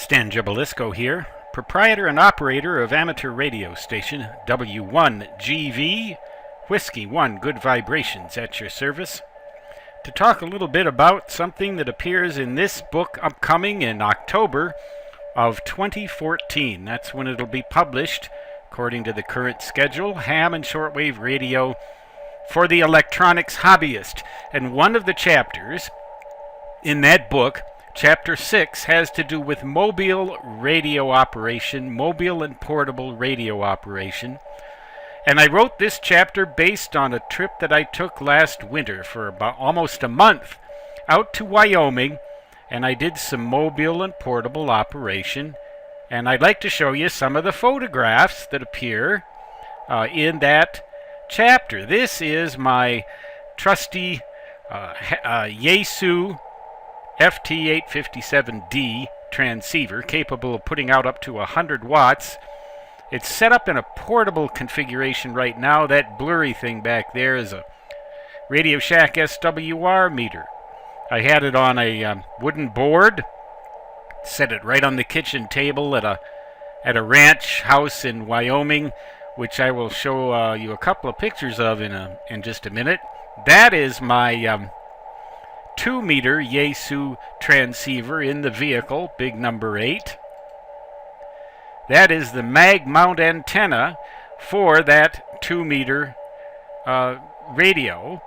Stan Gibilisco here, proprietor and operator of amateur radio station W1GV, Whiskey 1 Good Vibrations at your service, to talk a little bit about something that appears in this book upcoming in October of 2014. That's when it'll be published, according to the current schedule, Ham and Shortwave Radio for the Electronics Hobbyist. And one of the chapters in that book, Chapter 6, has to do with mobile radio operation, mobile and portable radio operation. And I wrote this chapter based on a trip that I took last winter for about almost a month out to Wyoming, and I did some mobile and portable operation. And I'd like to show you some of the photographs that appear in that chapter. This is my trusty Yaesu FT857D transceiver, capable of putting out up to 100 watts. It's set up in a portable configuration right now. That blurry thing back there is a Radio Shack SWR meter. I had it on a wooden board, set it right on the kitchen table at a ranch house in Wyoming, which I will show you a couple of pictures of in just a minute. That is my 2-meter Yaesu transceiver in the vehicle, big number 8. That is the mag mount antenna for that 2-meter radio.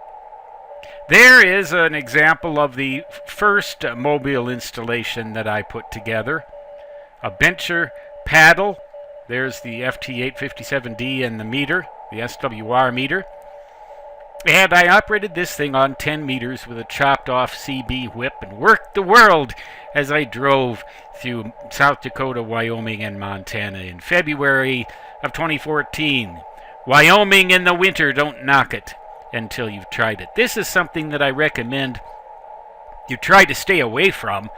There is an example of the first mobile installation that I put together. A bencher paddle. There's the FT857D and the meter, the SWR meter. And I operated this thing on 10 meters with a chopped off CB whip and worked the world as I drove through South Dakota, Wyoming, and Montana in February of 2014. Wyoming in the winter, don't knock it until you've tried it. This is something that I recommend you try to stay away from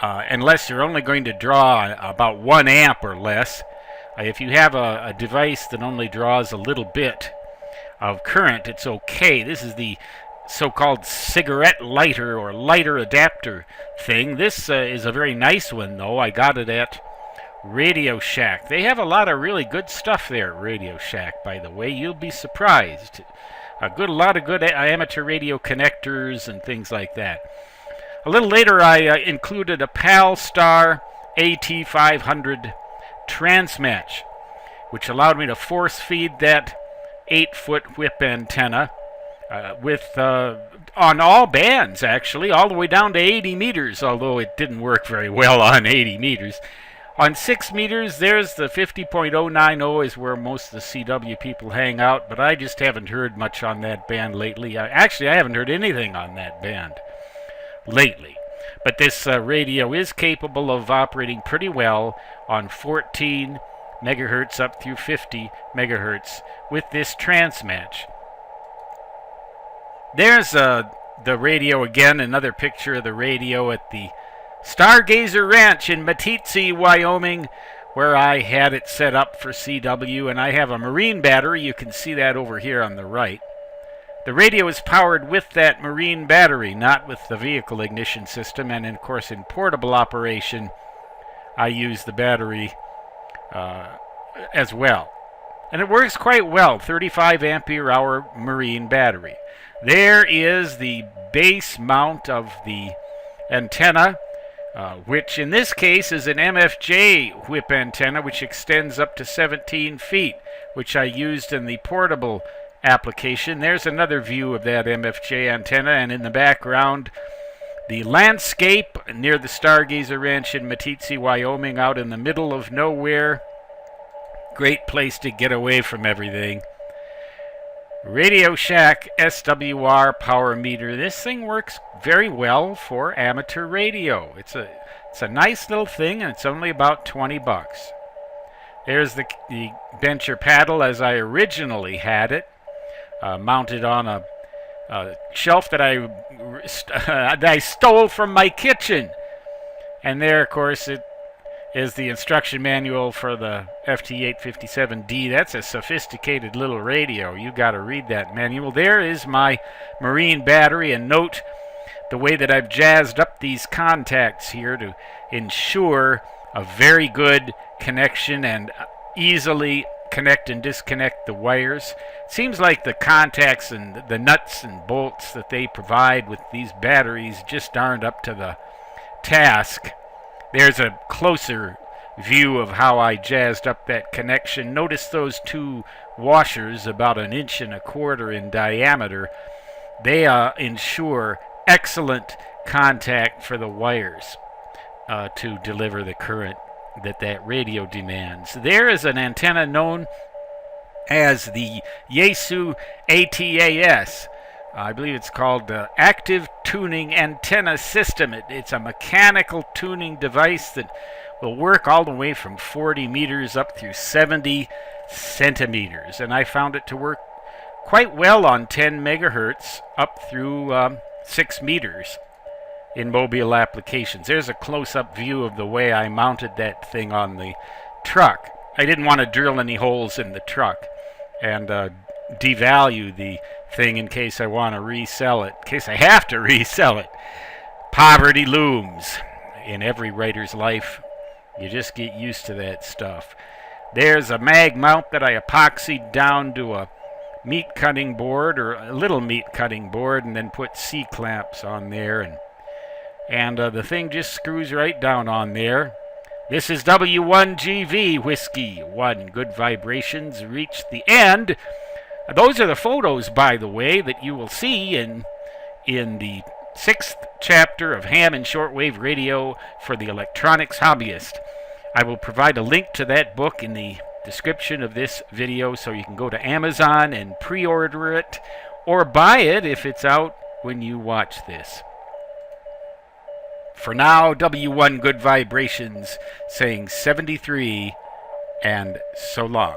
unless you're only going to draw about 1 amp or less. If you have a device that only draws a little bit of current, it's okay. This is the so-called cigarette lighter or lighter adapter thing. This is a very nice one, though. I got it at Radio Shack. They have a lot of really good stuff there at Radio Shack, by the way. You'll be surprised. A lot of good amateur radio connectors and things like that. A little later, I included a PAL-Star AT500 transmatch, which allowed me to force feed that 8-foot whip antenna with on all bands, actually, all the way down to 80 meters, although it didn't work very well on 80 meters. On 6 meters, there's the 50.090 is where most of the CW people hang out, but I just haven't heard much on that band lately. Actually, I haven't heard anything on that band lately. But this radio is capable of operating pretty well on 14 megahertz up through 50 megahertz with this transmatch. There's the radio again, another picture of the radio at the Stargazer Ranch in Meeteetse, Wyoming, where I had it set up for CW, and I have a marine battery. You can see that over here on the right. The radio is powered with that marine battery, not with the vehicle ignition system, and of course in portable operation I use the battery as well. And it works quite well, 35 ampere hour marine battery. There is the base mount of the antenna, which in this case is an MFJ whip antenna, which extends up to 17 feet, which I used in the portable application. There's another view of that MFJ antenna, and in the background, the landscape near the Stargazer Ranch in Meeteetse, Wyoming, out in the middle of nowhere. Great place to get away from everything. Radio Shack SWR power meter. This thing works very well for amateur radio. It's a nice little thing, and it's only about 20 bucks. There's the bencher paddle as I originally had it, mounted on a shelf that I stole from my kitchen. And there, of course, it is the instruction manual for the FT857D. That's a sophisticated little radio. You got to read that manual. There is my marine battery, and note the way that I've jazzed up these contacts here to ensure a very good connection and easily connect and disconnect the wires. It seems like the contacts and the nuts and bolts that they provide with these batteries just aren't up to the task. There's a closer view of how I jazzed up that connection. Notice those two washers, about 1.25 inches in diameter. They ensure excellent contact for the wires to deliver the current that radio demands. There is an antenna known as the Yaesu ATAS. I believe it's called the Active Tuning Antenna System. It's a mechanical tuning device that will work all the way from 40 meters up through 70 centimeters. And I found it to work quite well on 10 megahertz up through 6 meters in mobile applications. There's a close-up view of the way I mounted that thing on the truck. I didn't want to drill any holes in the truck and devalue the thing in case I want to resell it, in case I have to resell it. Poverty looms in every writer's life. You just get used to that stuff. There's a mag mount that I epoxied down to a meat cutting board, or a little meat cutting board, and then put C-clamps on there, and the thing just screws right down on there. This is W1GV Whiskey 1. Good vibrations reached the end. Those are the photos, by the way, that you will see in the 6th chapter of Ham and Shortwave Radio for the Electronics Hobbyist. I will provide a link to that book in the description of this video, so you can go to Amazon and pre-order it, or buy it if it's out when you watch this. For now, W1 Good Vibrations saying 73 and so long.